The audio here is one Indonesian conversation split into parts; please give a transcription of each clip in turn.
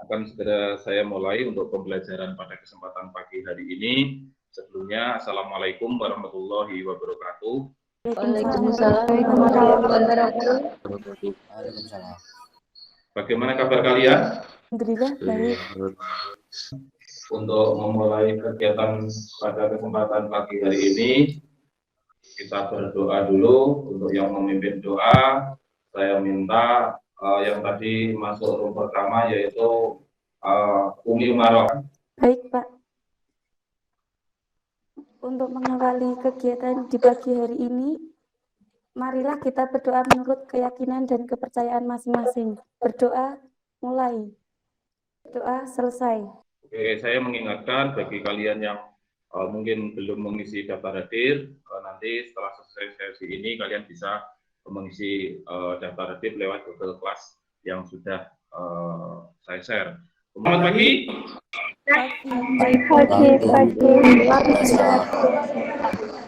akan segera saya mulai untuk pembelajaran pada kesempatan pagi hari ini. Sebelumnya, Assalamualaikum warahmatullahi wabarakatuh. Waalaikumsalam warahmatullahi wabarakatuh. Waalaikumsalam. Bagaimana kabar kalian? Alhamdulillah baik. Untuk memulai kegiatan pada kesempatan pagi hari ini, kita berdoa dulu. Untuk yang memimpin doa, saya minta yang tadi masuk room pertama yaitu Umi Umaroh. Baik Pak. Untuk mengawali kegiatan di pagi hari ini, marilah kita berdoa menurut keyakinan dan kepercayaan masing-masing. Berdoa mulai. Doa selesai. Oke, saya mengingatkan bagi kalian yang mungkin belum mengisi daftar hadir, nanti setelah selesai sesi ini kalian bisa mengisi daftar hadir lewat Google Class yang sudah saya share. Selamat pagi.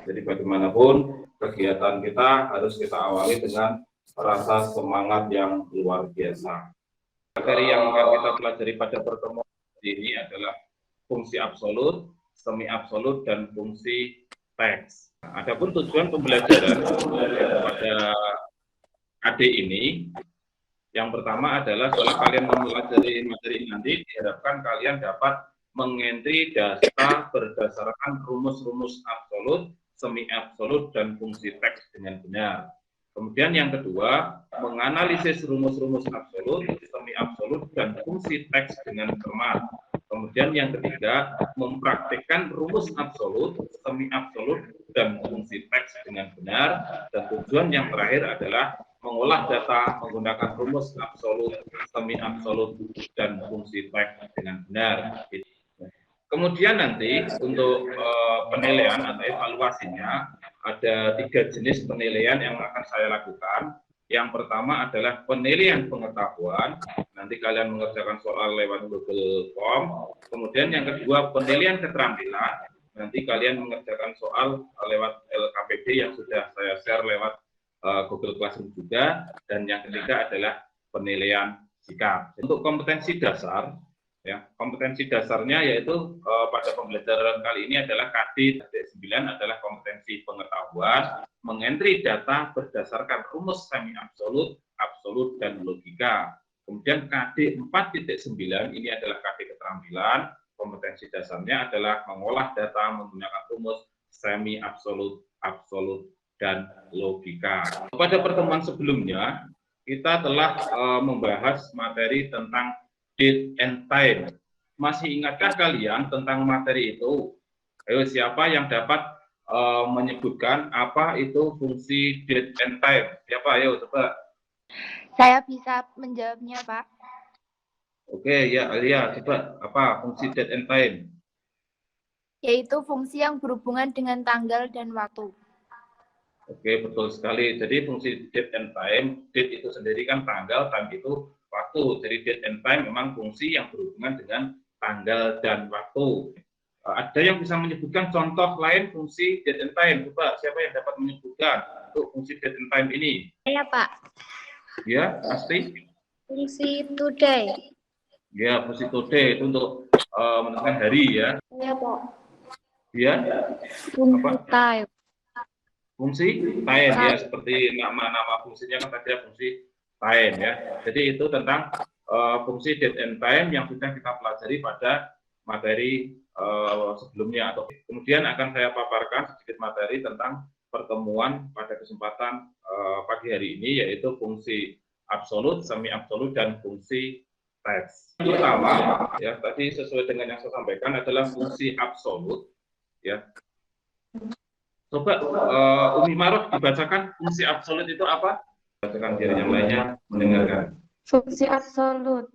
Jadi bagaimanapun kegiatan kita harus kita awali dengan rasa semangat yang luar biasa. Materi yang akan kita pelajari pada pertemuan ini adalah fungsi absolut, semi absolut, dan fungsi teks. Adapun tujuan pembelajaran pada adik ini, yang pertama adalah setelah kalian mempelajari materi ini nanti, diharapkan kalian dapat mengentri data berdasarkan rumus-rumus absolut, semi absolut, dan fungsi teks dengan benar. Kemudian yang kedua, menganalisis rumus-rumus absolut, semi absolut, dan fungsi teks dengan cermat. Kemudian yang ketiga, mempraktikkan rumus absolut, semi absolut, dan fungsi teks dengan benar. Dan tujuan yang terakhir adalah mengolah data menggunakan rumus absolut, semi absolut, dan fungsi teks dengan benar. Kemudian nanti untuk penilaian atau evaluasinya ada 3 jenis penilaian yang akan saya lakukan. Yang pertama adalah penilaian pengetahuan. Nanti kalian mengerjakan soal lewat Google Form. Kemudian yang kedua penilaian keterampilan. Nanti kalian mengerjakan soal lewat LKPD yang sudah saya share lewat Google Classroom juga. Dan yang ketiga adalah penilaian sikap. Untuk kompetensi dasar, ya, kompetensi dasarnya yaitu pada pembelajaran kali ini adalah KD 9 adalah kompetensi pengetahuan, mengentri data berdasarkan rumus semi absolut, absolut, dan logika. Kemudian KD 4.9 ini adalah KD keterampilan, kompetensi dasarnya adalah mengolah data menggunakan rumus semi absolut, absolut, dan logika. Pada pertemuan sebelumnya kita telah membahas materi tentang date and time. Masih ingatkah kalian tentang materi itu? Ayo, siapa yang dapat menyebutkan apa itu fungsi date and time? Siapa? Ayo coba. Saya bisa menjawabnya, Pak. Oke, ya Alia, coba apa fungsi date and time? Yaitu fungsi yang berhubungan dengan tanggal dan waktu. Oke, betul sekali. Jadi fungsi date and time, date itu sendiri kan tanggal, time itu waktu. Jadi date and time memang fungsi yang berhubungan dengan tanggal dan waktu. Ada yang bisa menyebutkan contoh lain fungsi date and time? Coba, siapa yang dapat menyebutkan untuk fungsi date and time ini? Saya, Pak. Ya, pasti. Fungsi today. Ya, fungsi today itu untuk menentukan hari ya. Iya, Pak. Ya. Fungsi time. Fungsi time ya, seperti nama-nama fungsinya kan tadi fungsi time ya. Jadi itu tentang fungsi date and time yang sudah kita pelajari pada materi sebelumnya. Atau kemudian akan saya paparkan sedikit materi tentang pertemuan pada kesempatan pagi hari ini, yaitu fungsi absolut, semi absolut, dan fungsi teks. Yang pertama ya, tadi sesuai dengan yang saya sampaikan adalah fungsi absolut ya. Coba Umi Maroh dibacakan fungsi absolut itu apa? Bacakan biar yang lainnya mendengarkan. Fungsi absolut.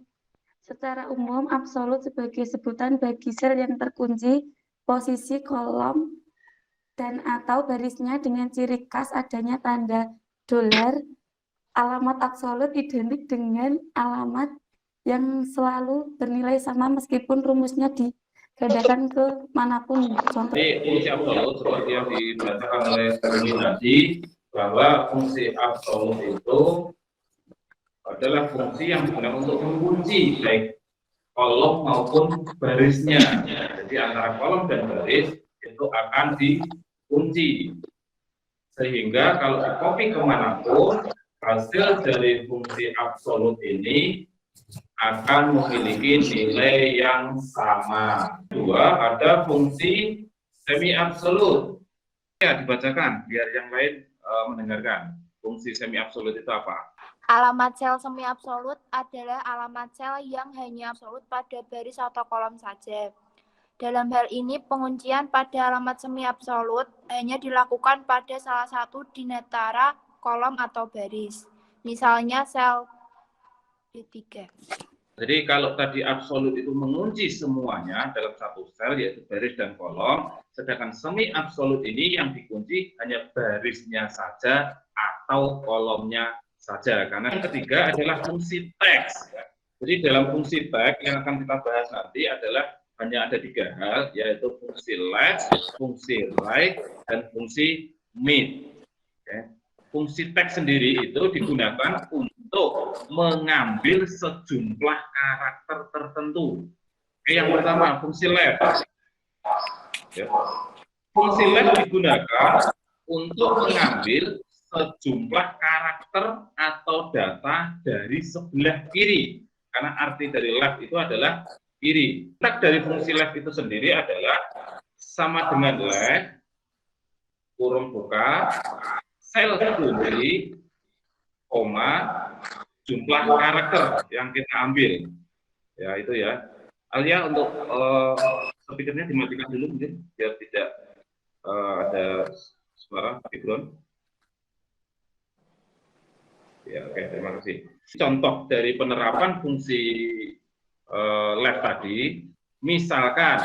Secara umum, absolut sebagai sebutan bagi sel yang terkunci, posisi kolom, dan atau barisnya dengan ciri khas adanya tanda dolar. Alamat absolut identik dengan alamat yang selalu bernilai sama meskipun rumusnya digandakan ke manapun. Contoh. Jadi fungsi absolut seperti yang dibacakan oleh Umi tadi, bahwa fungsi absolut itu adalah fungsi yang digunakan untuk mengunci baik kolom maupun barisnya. Jadi antara kolom dan baris itu akan dikunci. Sehingga kalau di copy kemanapun, hasil dari fungsi absolut ini akan memiliki nilai yang sama. Kedua, ada fungsi semi absolut. Ya, dibacakan biar yang lain mendengarkan. Fungsi semi absolut itu apa? Alamat sel semi absolut adalah alamat sel yang hanya absolut pada baris atau kolom saja. Dalam hal ini, penguncian pada alamat semi absolut hanya dilakukan pada salah satu di antara kolom atau baris. Misalnya sel D3. Jadi kalau tadi absolut itu mengunci semuanya dalam satu sel, yaitu baris dan kolom, sedangkan semi absolut ini yang dikunci hanya barisnya saja atau kolomnya saja. Karena yang ketiga adalah fungsi teks. Jadi dalam fungsi teks yang akan kita bahas nanti adalah hanya ada 3 hal, yaitu fungsi left, fungsi right, dan fungsi mid. Oke. Fungsi teks sendiri itu digunakan untuk mengambil sejumlah karakter tertentu. Oke, yang pertama, fungsi left. Ya. Fungsi left digunakan untuk mengambil sejumlah karakter atau data dari sebelah kiri. Karena arti dari left itu adalah kiri. Tag dari fungsi left itu sendiri adalah sama dengan left, kurung buka, sel kunci, koma, jumlah karakter yang kita ambil. Ya, itu ya. Alia untuk speakernya dimatikan dulu mungkin, biar tidak ada suara background. Ya, oke, terima kasih. Contoh dari penerapan fungsi left tadi, misalkan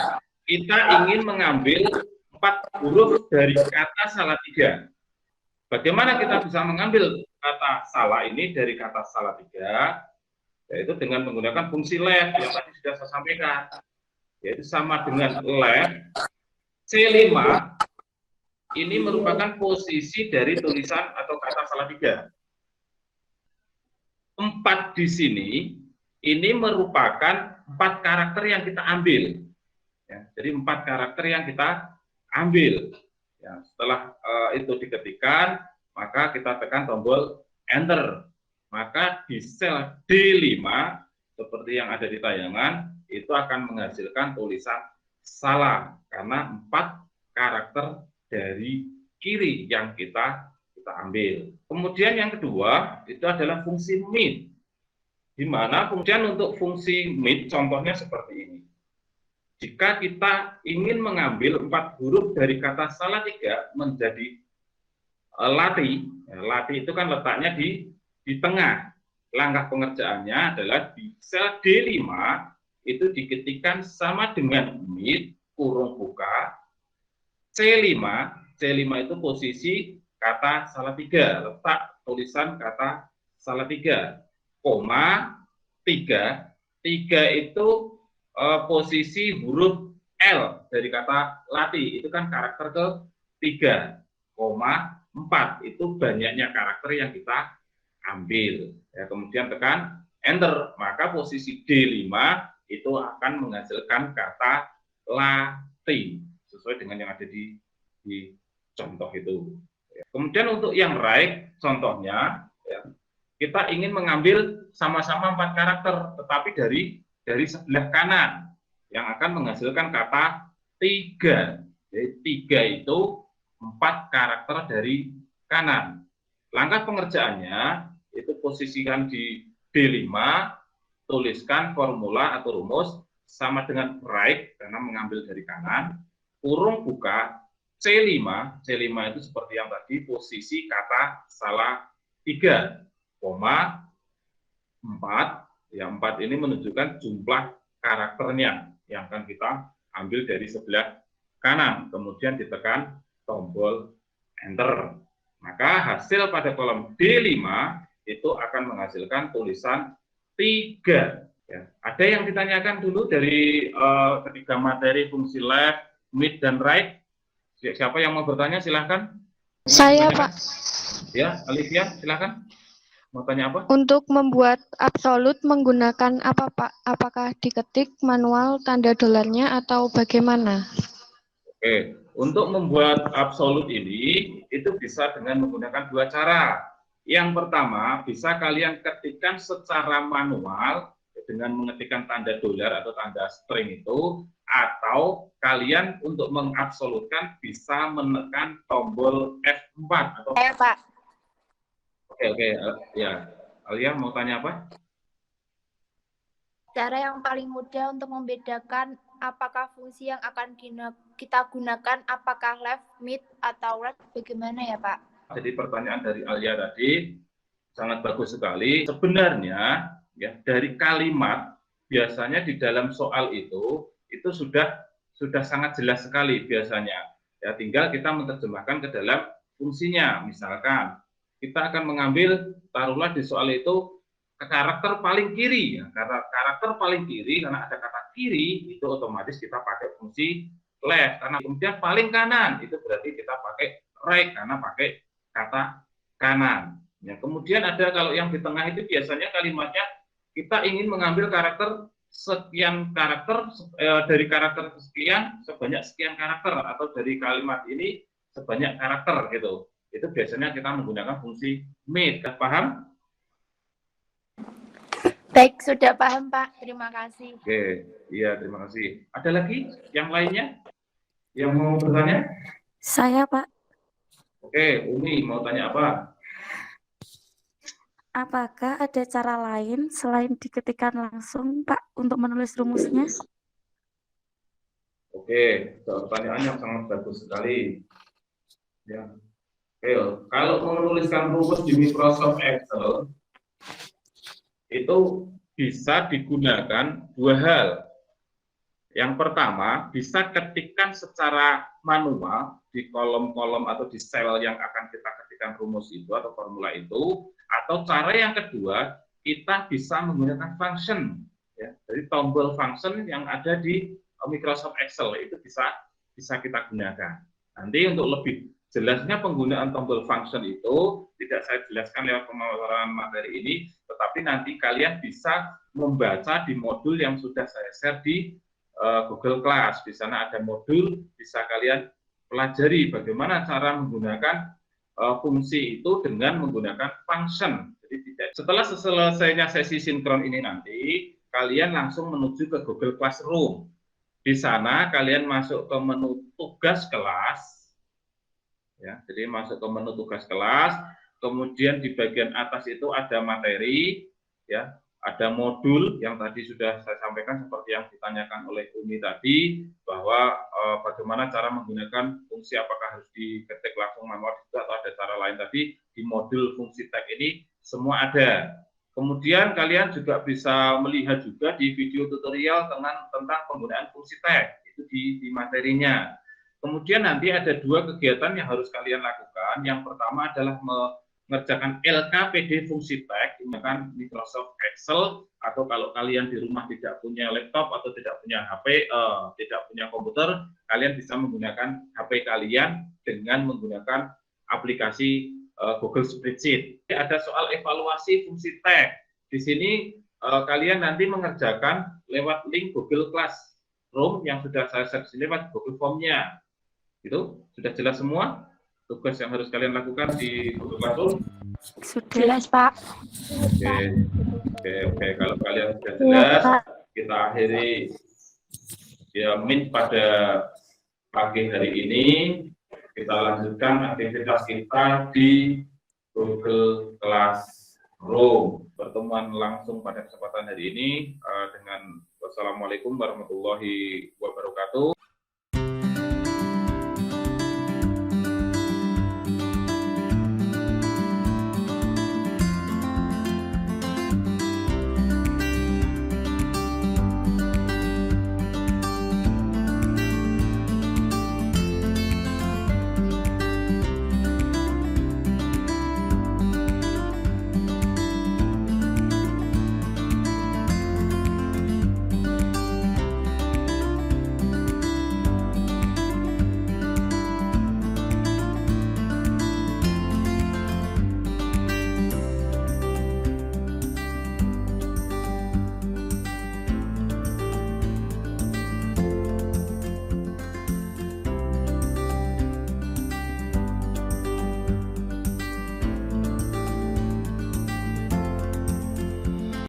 kita ingin mengambil 4 huruf dari kata Salatiga. Bagaimana kita bisa mengambil kata salah ini dari kata Salatiga? Yaitu dengan menggunakan fungsi left yang tadi sudah saya sampaikan. Yaitu sama dengan left C5 ini merupakan posisi dari tulisan atau kata Salatiga. 4 di sini ini merupakan 4 karakter yang kita ambil. Ya, jadi 4 karakter yang kita ambil. Ya, setelah itu diketikkan, maka kita tekan tombol Enter. Maka di sel D5, seperti yang ada di tayangan, itu akan menghasilkan tulisan salah. Karena 4 karakter dari kiri yang kita ambil. Kemudian yang kedua, itu adalah fungsi mid. Di mana kemudian untuk fungsi mid contohnya seperti ini. Jika kita ingin mengambil 4 huruf dari kata Salatiga menjadi lati, ya, lati itu kan letaknya di tengah. Langkah pengerjaannya adalah di sel D5 itu diketikkan sama dengan mid, kurung buka, C5, C5 itu posisi kata Salatiga, letak tulisan kata Salatiga. Koma 3, 3 itu posisi huruf L dari kata lati, itu kan karakter ke-3, koma 4 itu banyaknya karakter yang kita ambil. Ya, kemudian tekan Enter, maka posisi D5 itu akan menghasilkan kata lati sesuai dengan yang ada di contoh itu. Ya. Kemudian untuk yang right, contohnya ya, kita ingin mengambil sama-sama 4 karakter, tetapi dari sebelah kanan yang akan menghasilkan kata 3. Jadi 3 itu 4 karakter dari kanan. Langkah pengerjaannya itu posisikan di D5, tuliskan formula atau rumus sama dengan right karena mengambil dari kanan, kurung buka C5, C5 itu seperti yang tadi posisi kata salah 3. Koma 4, ya 4 ini menunjukkan jumlah karakternya yang akan kita ambil dari sebelah kanan, kemudian ditekan tombol Enter. Maka hasil pada kolom D5 itu akan menghasilkan tulisan 3. Ya. Ada yang ditanyakan dulu dari ketiga materi fungsi left, mid, dan right? Siapa yang mau bertanya silahkan. Saya, Pak. Ya, Olivia silahkan. Mau tanya apa? Untuk membuat absolut menggunakan apa, Pak? Apakah diketik manual tanda dolarnya atau bagaimana? Oke, untuk membuat absolut ini itu bisa dengan menggunakan dua cara. Yang pertama, bisa kalian ketikkan secara manual dengan mengetikkan tanda dolar atau tanda string itu, atau kalian untuk mengabsolutkan bisa menekan tombol F4 atau Pak. Oke, ya. Alia mau tanya apa? Cara yang paling mudah untuk membedakan apakah fungsi yang akan kita gunakan apakah left, mid, atau right, bagaimana ya Pak? Jadi pertanyaan dari Alia tadi sangat bagus sekali. Sebenarnya ya dari kalimat biasanya di dalam soal itu sudah sangat jelas sekali biasanya. Ya tinggal kita menerjemahkan ke dalam fungsinya. Misalkan kita akan mengambil, taruhlah di soal itu karakter paling kiri, ya. Karakter paling kiri karena ada kata kiri itu otomatis kita pakai fungsi left, karena kemudian paling kanan itu berarti kita pakai right karena pakai kata kanan. Ya, kemudian ada kalau yang di tengah itu biasanya kalimatnya kita ingin mengambil karakter sekian karakter dari karakter sekian sebanyak sekian karakter atau dari kalimat ini sebanyak karakter gitu. Itu biasanya kita menggunakan fungsi mid. Paham? Baik, sudah paham Pak. Terima kasih. Oke, iya terima kasih. Ada lagi yang lainnya yang mau bertanya? Saya, Pak. Oke, Umi mau tanya apa? Apakah ada cara lain selain diketikkan langsung, Pak, untuk menulis rumusnya? Oke, pertanyaan yang sangat bagus sekali. Ya. Oke, kalau menuliskan rumus di Microsoft Excel itu bisa digunakan dua hal. Yang pertama, bisa ketikkan secara manual di kolom-kolom atau di sel yang akan kita ketikkan rumus itu atau formula itu, atau cara yang kedua, kita bisa menggunakan function. Ya. Jadi tombol function yang ada di Microsoft Excel itu bisa kita gunakan. Nanti untuk lebih jelasnya penggunaan tombol function itu tidak saya jelaskan lewat pemaparan materi ini, tetapi nanti kalian bisa membaca di modul yang sudah saya share di Google Class. Di sana ada modul, bisa kalian pelajari bagaimana cara menggunakan fungsi itu dengan menggunakan function. Jadi setelah selesainya sesi sinkron ini nanti, kalian langsung menuju ke Google Classroom. Di sana kalian masuk ke menu tugas kelas. Ya, jadi masuk ke menu tugas kelas, kemudian di bagian atas itu ada materi, ya, ada modul yang tadi sudah saya sampaikan seperti yang ditanyakan oleh Umi tadi, bahwa bagaimana cara menggunakan fungsi, apakah harus diketik langsung manual atau ada cara lain tadi, di modul fungsi tag ini semua ada. Kemudian kalian juga bisa melihat juga di video tutorial tentang penggunaan fungsi tag, itu di materinya. Kemudian nanti ada dua kegiatan yang harus kalian lakukan. Yang pertama adalah mengerjakan LKPD fungsi tag menggunakan Microsoft Excel, atau kalau kalian di rumah tidak punya laptop atau tidak punya HP, tidak punya komputer, kalian bisa menggunakan HP kalian dengan menggunakan aplikasi Google Spreadsheet. Ada soal evaluasi fungsi tag. Di sini kalian nanti mengerjakan lewat link Google Classroom yang sudah saya share lewat Google Form-nya. Itu sudah jelas semua tugas yang harus kalian lakukan di Google Classroom? Sudah. Jelas Pak. Oke. Kalau kalian sudah jelas, kita akhiri ya pada pagi hari ini. Kita lanjutkan aktivitas kita di Google Classroom. Pertemuan langsung pada kesempatan hari ini dengan wassalamualaikum warahmatullahi